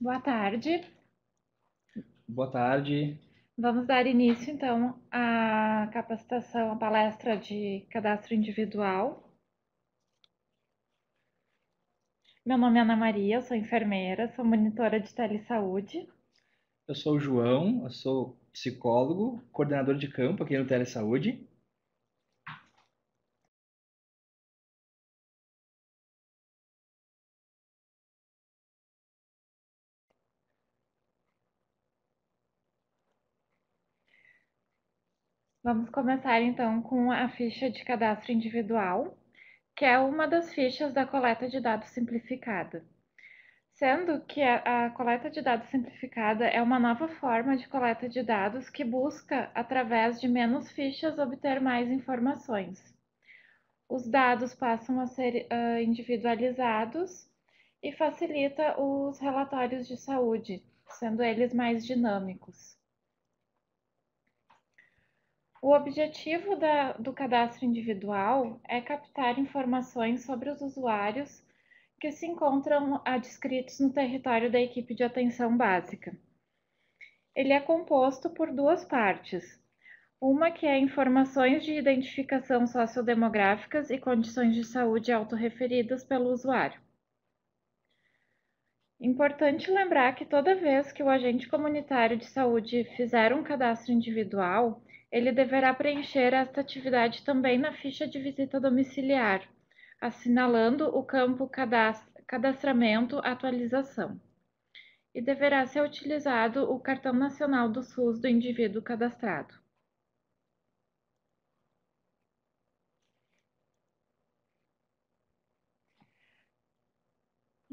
Boa tarde. Boa tarde. Vamos dar início, então, à capacitação, à palestra de cadastro individual. Meu nome é Ana Maria, eu sou enfermeira, sou monitora de telesaúde. Eu sou o João, eu sou psicólogo, coordenador de campo aqui no Telesaúde. Vamos começar, então, com a ficha de cadastro individual, que é uma das fichas da coleta de dados simplificada. Sendo que a coleta de dados simplificada é uma nova forma de coleta de dados que busca, através de menos fichas, obter mais informações. Os dados passam a ser individualizados e facilita os relatórios de saúde, sendo eles mais dinâmicos. O objetivo do cadastro individual é captar informações sobre os usuários que se encontram adscritos no território da equipe de atenção básica. Ele é composto por duas partes. Uma que é informações de identificação sociodemográficas e condições de saúde autorreferidas pelo usuário. Importante lembrar que toda vez que o agente comunitário de saúde fizer um cadastro individual, ele deverá preencher esta atividade também na ficha de visita domiciliar, assinalando o campo cadastramento atualização. E deverá ser utilizado o cartão nacional do SUS do indivíduo cadastrado.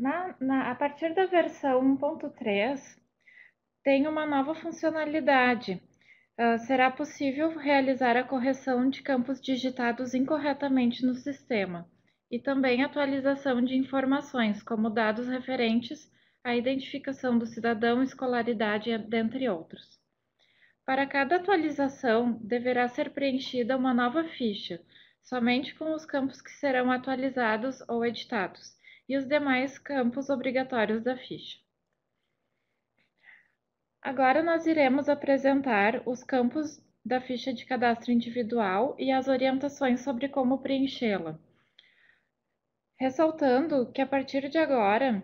A partir da versão 1.3, tem uma nova funcionalidade. Será possível realizar a correção de campos digitados incorretamente no sistema e também atualização de informações, como dados referentes à identificação do cidadão, escolaridade, dentre outros. Para cada atualização, deverá ser preenchida uma nova ficha, somente com os campos que serão atualizados ou editados, e os demais campos obrigatórios da ficha. Agora nós iremos apresentar os campos da ficha de cadastro individual e as orientações sobre como preenchê-la. Ressaltando que a partir de agora,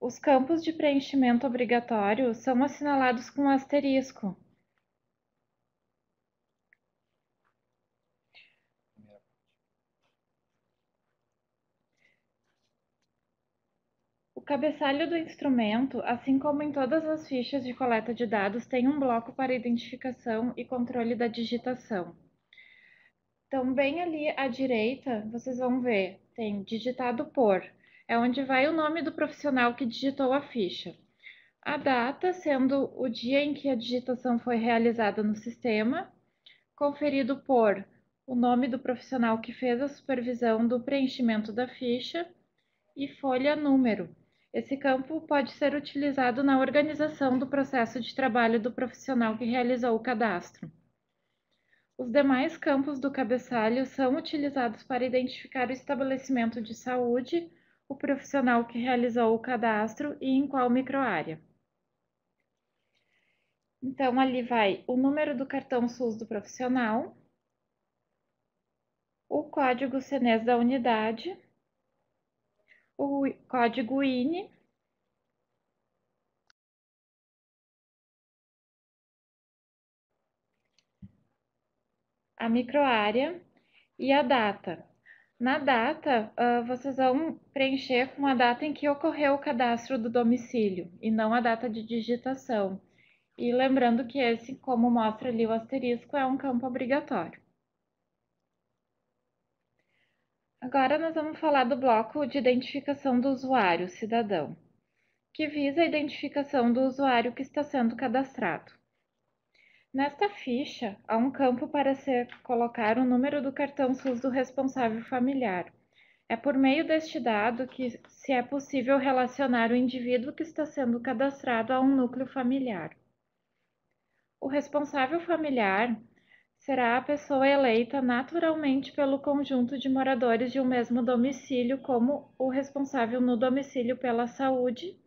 os campos de preenchimento obrigatório são assinalados com asterisco. O cabeçalho do instrumento, assim como em todas as fichas de coleta de dados, tem um bloco para identificação e controle da digitação. Então, bem ali à direita, vocês vão ver, tem digitado por, é onde vai o nome do profissional que digitou a ficha. A data, sendo o dia em que a digitação foi realizada no sistema, conferido por o nome do profissional que fez a supervisão do preenchimento da ficha e folha número. Esse campo pode ser utilizado na organização do processo de trabalho do profissional que realizou o cadastro. Os demais campos do cabeçalho são utilizados para identificar o estabelecimento de saúde, o profissional que realizou o cadastro e em qual microárea. Então, ali vai o número do cartão SUS do profissional, o código CNES da unidade, o código INE, a microárea e a data. Na data, vocês vão preencher com a data em que ocorreu o cadastro do domicílio e não a data de digitação. E lembrando que esse, como mostra ali o asterisco, é um campo obrigatório. Agora nós vamos falar do bloco de identificação do usuário, cidadão, que visa a identificação do usuário que está sendo cadastrado. Nesta ficha, há um campo para se colocar o número do cartão SUS do responsável familiar. É por meio deste dado que se é possível relacionar o indivíduo que está sendo cadastrado a um núcleo familiar. O responsável familiar será a pessoa eleita naturalmente pelo conjunto de moradores de um mesmo domicílio como o responsável no domicílio pela saúde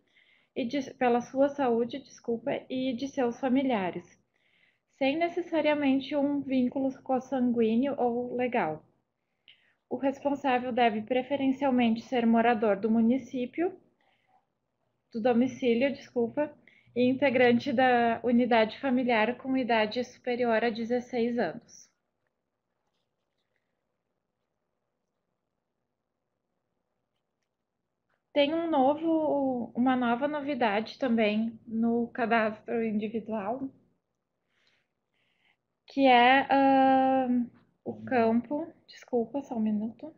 pela sua saúde, desculpa, e de seus familiares, sem necessariamente um vínculo consanguíneo ou legal. O responsável deve preferencialmente ser morador do domicílio, desculpa, e integrante da unidade familiar com idade superior a 16 anos. Tem uma nova novidade também no cadastro individual, que é o campo. Desculpa, só um minuto.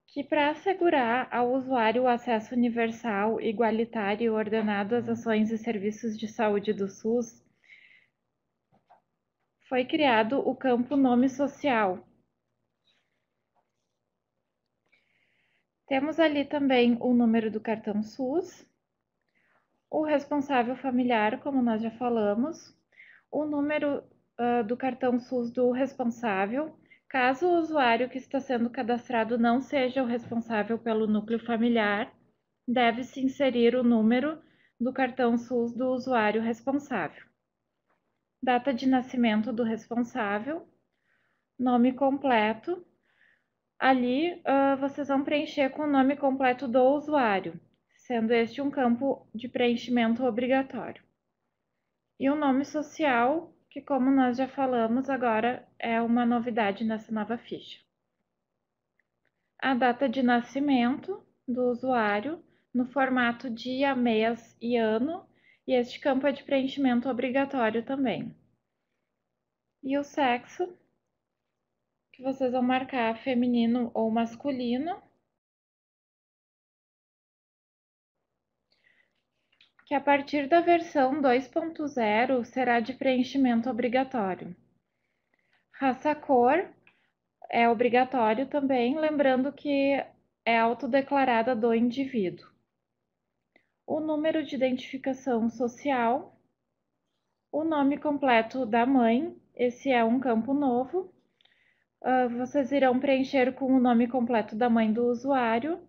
Que para assegurar ao usuário o acesso universal, igualitário e ordenado às ações e serviços de saúde do SUS, foi criado o campo nome social. Temos ali também o número do cartão SUS, o responsável familiar, como nós já falamos, o número do cartão SUS do responsável, caso o usuário que está sendo cadastrado não seja o responsável pelo núcleo familiar, deve-se inserir o número do cartão SUS do usuário responsável. Data de nascimento do responsável, nome completo. Ali vocês vão preencher com o nome completo do usuário, sendo este um campo de preenchimento obrigatório. E o nome social, que como nós já falamos, agora é uma novidade nessa nova ficha. A data de nascimento do usuário, no formato dia, mês e ano, e este campo é de preenchimento obrigatório também. E o sexo, que vocês vão marcar feminino ou masculino, que a partir da versão 2.0 será de preenchimento obrigatório. Raça-cor é obrigatório também, lembrando que é autodeclarada do indivíduo. O número de identificação social, o nome completo da mãe, esse é um campo novo. Vocês irão preencher com o nome completo da mãe do usuário.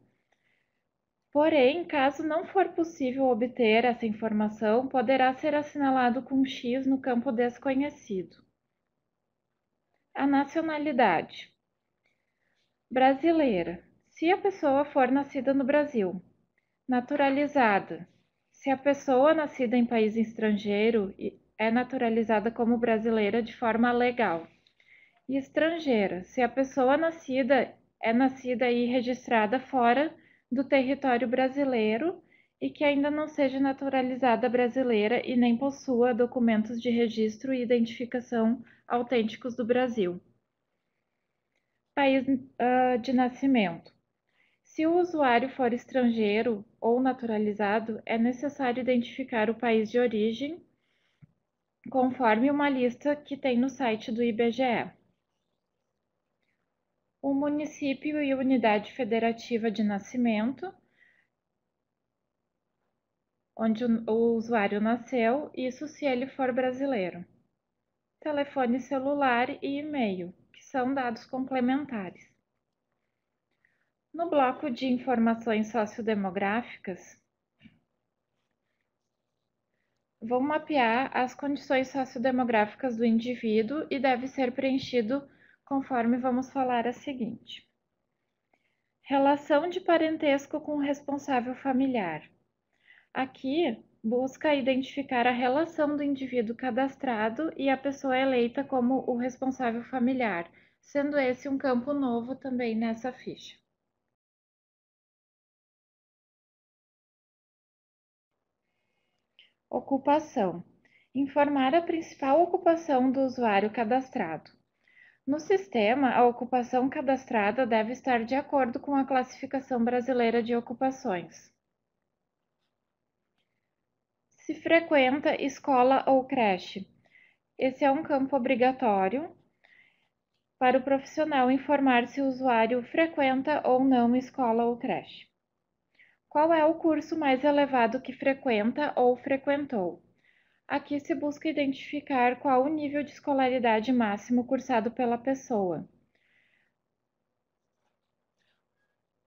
Porém, caso não for possível obter essa informação, poderá ser assinalado com X no campo desconhecido. A nacionalidade. Brasileira, se a pessoa for nascida no Brasil. Naturalizada, se a pessoa nascida em país estrangeiro é naturalizada como brasileira de forma legal. E estrangeira, se a pessoa é nascida e registrada fora do território brasileiro e que ainda não seja naturalizada brasileira e nem possua documentos de registro e identificação autênticos do Brasil. País de nascimento. Se o usuário for estrangeiro ou naturalizado, é necessário identificar o país de origem, conforme uma lista que tem no site do IBGE. O município e unidade federativa de nascimento, onde o usuário nasceu, isso se ele for brasileiro. Telefone celular e e-mail, que são dados complementares. No bloco de informações sociodemográficas, vão mapear as condições sociodemográficas do indivíduo e deve ser preenchido conforme vamos falar a seguinte. Relação de parentesco com o responsável familiar. Aqui, busca identificar a relação do indivíduo cadastrado e a pessoa eleita como o responsável familiar, sendo esse um campo novo também nessa ficha. Ocupação. Informar a principal ocupação do usuário cadastrado. No sistema, a ocupação cadastrada deve estar de acordo com a Classificação Brasileira de Ocupações. Se frequenta escola ou creche. Esse é um campo obrigatório. para o profissional informar se o usuário frequenta ou não escola ou creche. Qual é o curso mais elevado que frequenta ou frequentou? Aqui se busca identificar qual o nível de escolaridade máximo cursado pela pessoa.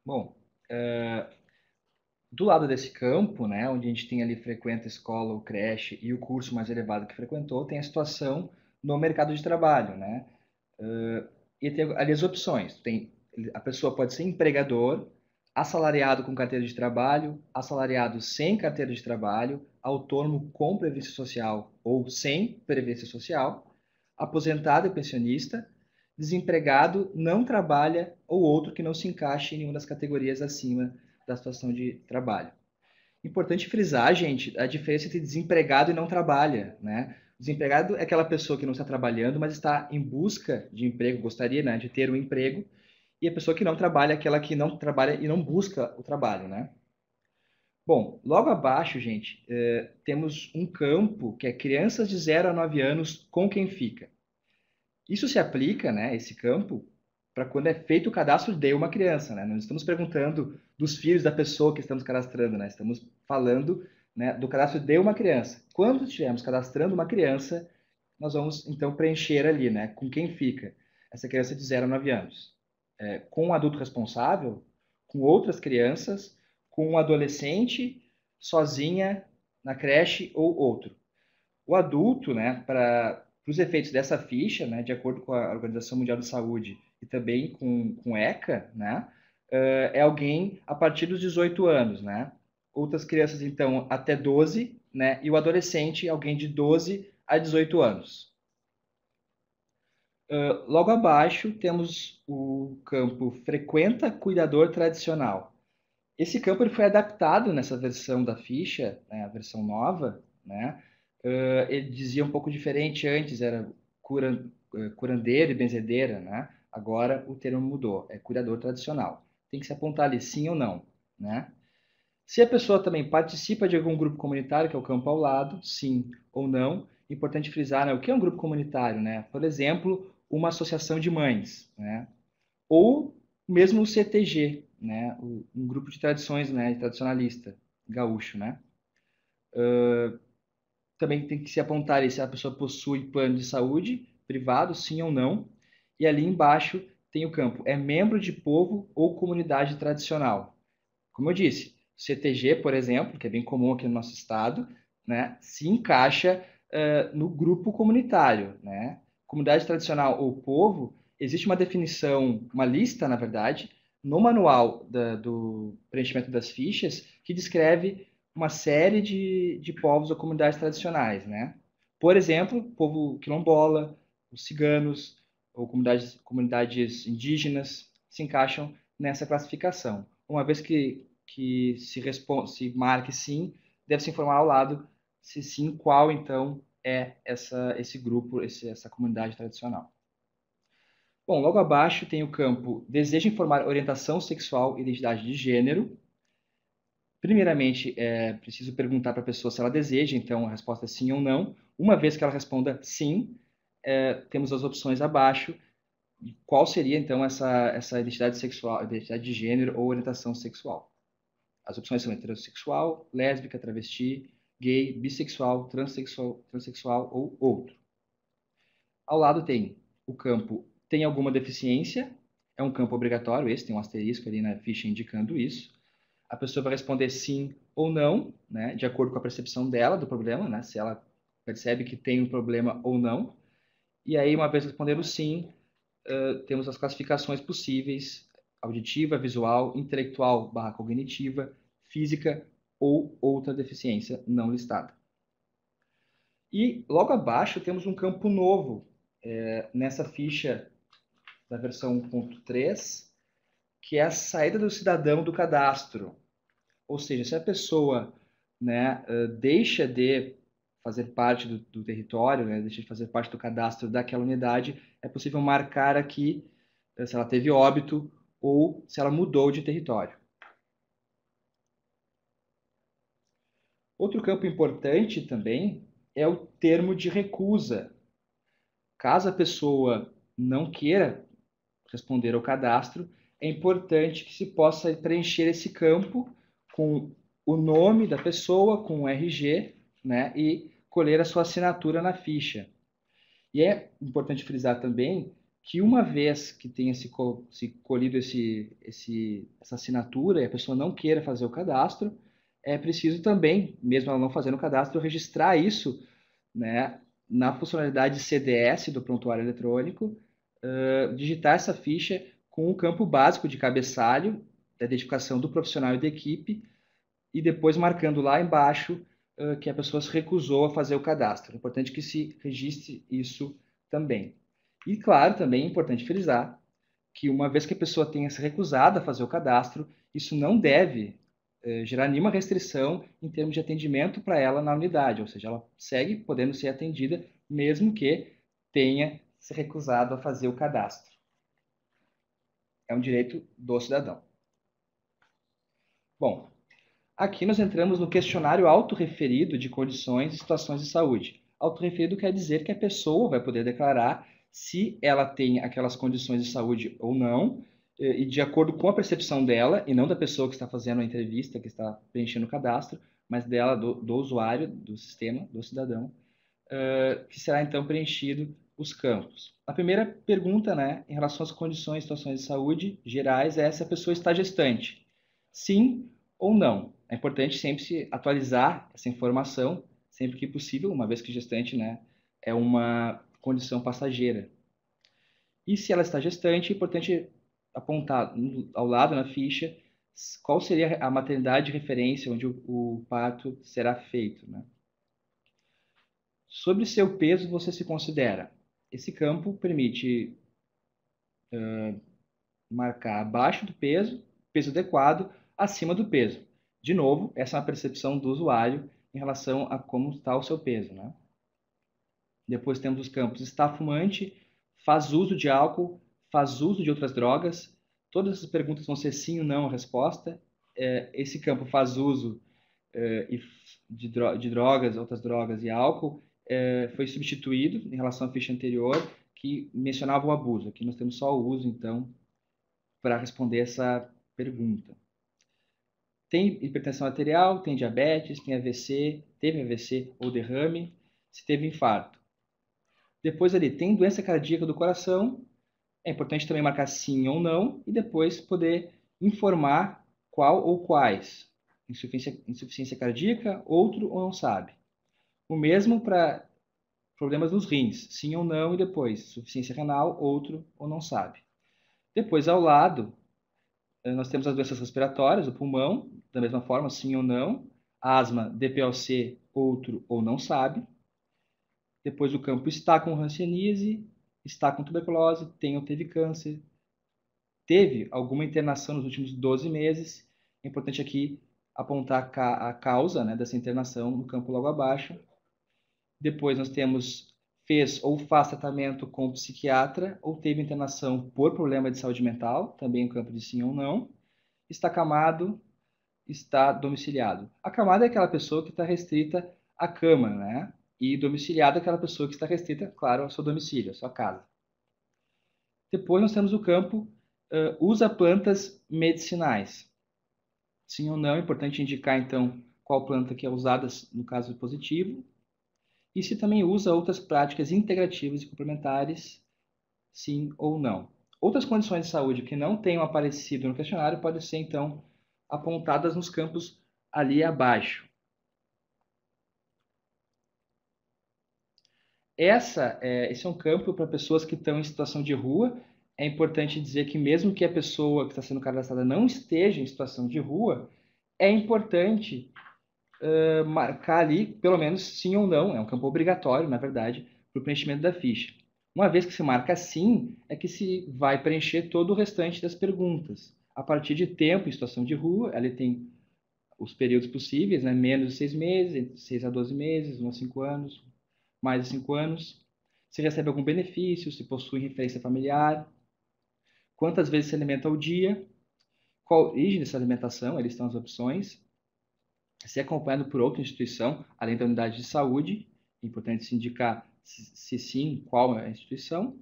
Bom, do lado desse campo, né, onde a gente tem ali frequenta escola ou creche e o curso mais elevado que frequentou, tem a situação no mercado de trabalho, né? E tem ali as opções. A pessoa pode ser empregador, assalariado com carteira de trabalho, assalariado sem carteira de trabalho, autônomo com previdência social ou sem previdência social, aposentado e pensionista, desempregado, não trabalha ou outro que não se encaixe em nenhuma das categorias acima da situação de trabalho. Importante frisar, gente, a diferença entre desempregado e não trabalha, né? Desempregado é aquela pessoa que não está trabalhando, mas está em busca de emprego, gostaria, né, de ter um emprego, e a pessoa que não trabalha é aquela que não trabalha e não busca o trabalho, né? Bom, logo abaixo, gente, temos um campo que é crianças de 0 a 9 anos com quem fica. Isso se aplica, né, esse campo, para quando é feito o cadastro de uma criança, né? Não estamos perguntando dos filhos da pessoa que estamos cadastrando, né? Estamos falando, né, do cadastro de uma criança. Quando estivermos cadastrando uma criança, nós vamos então preencher ali, né, com quem fica essa criança de 0 a 9 anos. Com um adulto responsável, com outras crianças, com um adolescente, sozinha, na creche ou outro. O adulto, né, para os efeitos dessa ficha, né, de acordo com a Organização Mundial de Saúde e também com ECA, né, é alguém a partir dos 18 anos, né? Outras crianças, então, até 12, né? E o adolescente, alguém de 12 a 18 anos. Logo abaixo, temos o campo frequenta cuidador tradicional. Esse campo ele foi adaptado nessa versão da ficha, né, a versão nova, né? Ele dizia um pouco diferente antes, era curandeiro e benzedeira, né? Agora o termo mudou, é cuidador tradicional. Tem que se apontar ali sim ou não, né? Se a pessoa também participa de algum grupo comunitário, que é o campo ao lado, sim ou não. Importante frisar, né, o que é um grupo comunitário, né? Por exemplo, uma associação de mães, né? Ou mesmo o CTG, né? Um grupo de tradições, né? Tradicionalista, gaúcho, né? Também tem que se apontar se a pessoa possui plano de saúde privado, sim ou não. E ali embaixo tem o campo, é membro de povo ou comunidade tradicional. Como eu disse, CTG, por exemplo, que é bem comum aqui no nosso estado, né? Se encaixa no grupo comunitário, né? Comunidade tradicional ou povo, existe uma definição, uma lista, na verdade, no manual do preenchimento das fichas, que descreve uma série de povos ou comunidades tradicionais, né? Por exemplo, povo quilombola, os ciganos, ou comunidades indígenas, se encaixam nessa classificação. Uma vez que se marque sim, deve-se informar ao lado se sim, qual então é esse grupo, essa comunidade tradicional. Bom, logo abaixo tem o campo deseja informar orientação sexual e identidade de gênero. Primeiramente, é preciso perguntar para a pessoa se ela deseja, então a resposta é sim ou não. Uma vez que ela responda sim, temos as opções abaixo. Qual seria então essa identidade sexual, identidade de gênero ou orientação sexual? As opções são heterossexual, lésbica, travesti, gay, bissexual, transexual ou outro. Ao lado tem o campo tem alguma deficiência, é um campo obrigatório, esse tem um asterisco ali na ficha indicando isso. A pessoa vai responder sim ou não, né, de acordo com a percepção dela do problema, né, se ela percebe que tem um problema ou não. E aí, uma vez respondendo sim, temos as classificações possíveis: auditiva, visual, intelectual barra cognitiva, física ou outra deficiência não listada. E logo abaixo temos um campo novo nessa ficha da versão 1.3, que é a saída do cidadão do cadastro. Ou seja, se a pessoa, né, deixa de fazer parte do território, né, deixa de fazer parte do cadastro daquela unidade, é possível marcar aqui se ela teve óbito ou se ela mudou de território. Outro campo importante também é o termo de recusa. Caso a pessoa não queira responder ao cadastro, é importante que se possa preencher esse campo com o nome da pessoa, com o RG, né, e colher a sua assinatura na ficha. E é importante frisar também que uma vez que tenha se colhido essa assinatura e a pessoa não queira fazer o cadastro, é preciso também, mesmo ela não fazendo o cadastro, registrar isso, né, na funcionalidade CDS do prontuário eletrônico, digitar essa ficha com o campo básico de cabeçalho, da identificação do profissional e da equipe, e depois marcando lá embaixo que a pessoa se recusou a fazer o cadastro. É importante que se registre isso também. E, claro, também é importante frisar que uma vez que a pessoa tenha se recusado a fazer o cadastro, isso não deve gerar nenhuma restrição em termos de atendimento para ela na unidade, ou seja, ela segue podendo ser atendida mesmo que tenha se recusado a fazer o cadastro. É um direito do cidadão. Bom, aqui nós entramos no questionário autorreferido de condições e situações de saúde. Autorreferido quer dizer que a pessoa vai poder declarar se ela tem aquelas condições de saúde ou não, e de acordo com a percepção dela, e não da pessoa que está fazendo a entrevista, que está preenchendo o cadastro, mas dela, do usuário, do sistema, do cidadão, que será então preenchido os campos. A primeira pergunta, né, em relação às condições e situações de saúde gerais, é se a pessoa está gestante. Sim ou não. É importante sempre se atualizar essa informação, sempre que possível, uma vez que gestante, né, é uma condição passageira. E se ela está gestante, é importante apontar ao lado na ficha qual seria a maternidade de referência onde o parto será feito, né? Sobre seu peso, você se considera. Esse campo permite marcar abaixo do peso, peso adequado, acima do peso. De novo, essa é uma percepção do usuário em relação a como está o seu peso, né? Depois temos os campos está fumante, faz uso de álcool, faz uso de outras drogas. Todas essas perguntas vão ser sim ou não a resposta. Esse campo faz uso de drogas, outras drogas e álcool foi substituído em relação à ficha anterior que mencionava o abuso. Aqui nós temos só o uso, então, para responder essa pergunta. Tem hipertensão arterial, tem diabetes, tem AVC, teve AVC ou derrame, se teve infarto. Depois ali, tem doença cardíaca do coração, é importante também marcar sim ou não, e depois poder informar qual ou quais. Insuficiência cardíaca, outro ou não sabe. O mesmo para problemas nos rins, sim ou não, e depois insuficiência renal, outro ou não sabe. Depois, ao lado, nós temos as doenças respiratórias, o pulmão, da mesma forma, sim ou não. Asma, DPLC, outro ou não sabe. Depois o campo está com hanseníase, está com tuberculose, tem ou teve câncer, teve alguma internação nos últimos 12 meses. É importante aqui apontar a causa, né, dessa internação no campo logo abaixo. Depois nós temos fez ou faz tratamento com psiquiatra ou teve internação por problema de saúde mental, também o campo de sim ou não. Está acamado, está domiciliado. Acamado é aquela pessoa que está restrita à cama, né? E domiciliado é aquela pessoa que está restrita, claro, ao seu domicílio, à sua casa. Depois nós temos o campo usa plantas medicinais. Sim ou não, é importante indicar então qual planta que é usada no caso positivo. E se também usa outras práticas integrativas e complementares, sim ou não. Outras condições de saúde que não tenham aparecido no questionário podem ser então apontadas nos campos ali abaixo. Esse é um campo para pessoas que estão em situação de rua. É importante dizer que mesmo que a pessoa que está sendo cadastrada não esteja em situação de rua, é importante marcar ali, pelo menos sim ou não, é um campo obrigatório, na verdade, para o preenchimento da ficha. Uma vez que se marca sim, é que se vai preencher todo o restante das perguntas. A partir de tempo em situação de rua, ela tem os períodos possíveis, né? Menos de 6 meses, entre 6 a 12 meses, 1 a 5 anos, mais de 5 anos. Se recebe algum benefício, se possui referência familiar, quantas vezes se alimenta ao dia, qual a origem dessa alimentação, ali estão as opções, se é acompanhado por outra instituição, além da unidade de saúde, é importante se indicar se sim, qual é a instituição,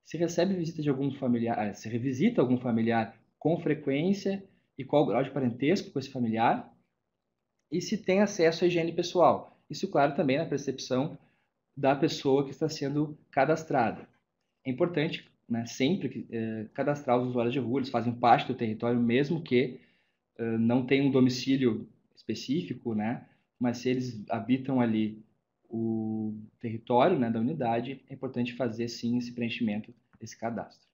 se recebe visita de algum familiar, se revisita algum familiar com frequência e qual o grau de parentesco com esse familiar, e se tem acesso à higiene pessoal. Isso, claro, também na percepção da pessoa que está sendo cadastrada. É importante, né, sempre cadastrar os usuários de rua, eles fazem parte do território, mesmo que não tenham um domicílio específico, né, mas se eles habitam ali o território, né, da unidade, é importante fazer sim esse preenchimento desse cadastro.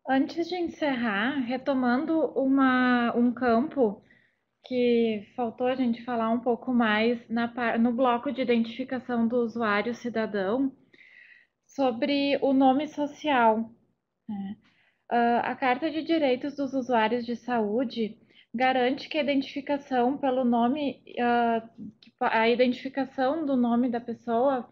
Antes de encerrar, retomando um campo que faltou a gente falar um pouco mais no bloco de identificação do usuário cidadão, sobre o nome social, né? A Carta de Direitos dos Usuários de Saúde garante que a identificação pelo nome, a identificação do nome da pessoa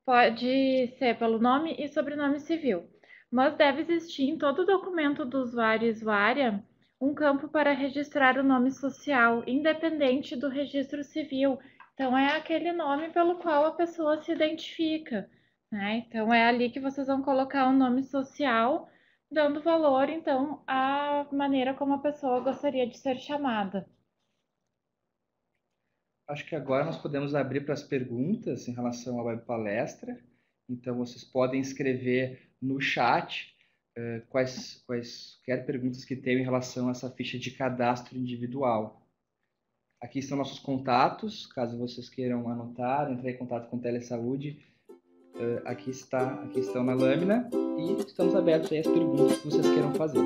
pode ser pelo nome e sobrenome civil, mas deve existir em todo documento do usuário e usuária um campo para registrar o nome social, independente do registro civil. Então, é aquele nome pelo qual a pessoa se identifica, né? Então, é ali que vocês vão colocar o nome social, dando valor, então, à maneira como a pessoa gostaria de ser chamada. Acho que agora nós podemos abrir para as perguntas em relação à web palestra. Então, vocês podem escrever no chat quaisquer perguntas que tenham em relação a essa ficha de cadastro individual. Aqui estão nossos contatos, caso vocês queiram anotar, entrar em contato com Telesaúde. Aqui estão na lâmina e estamos abertos aí às perguntas que vocês queiram fazer.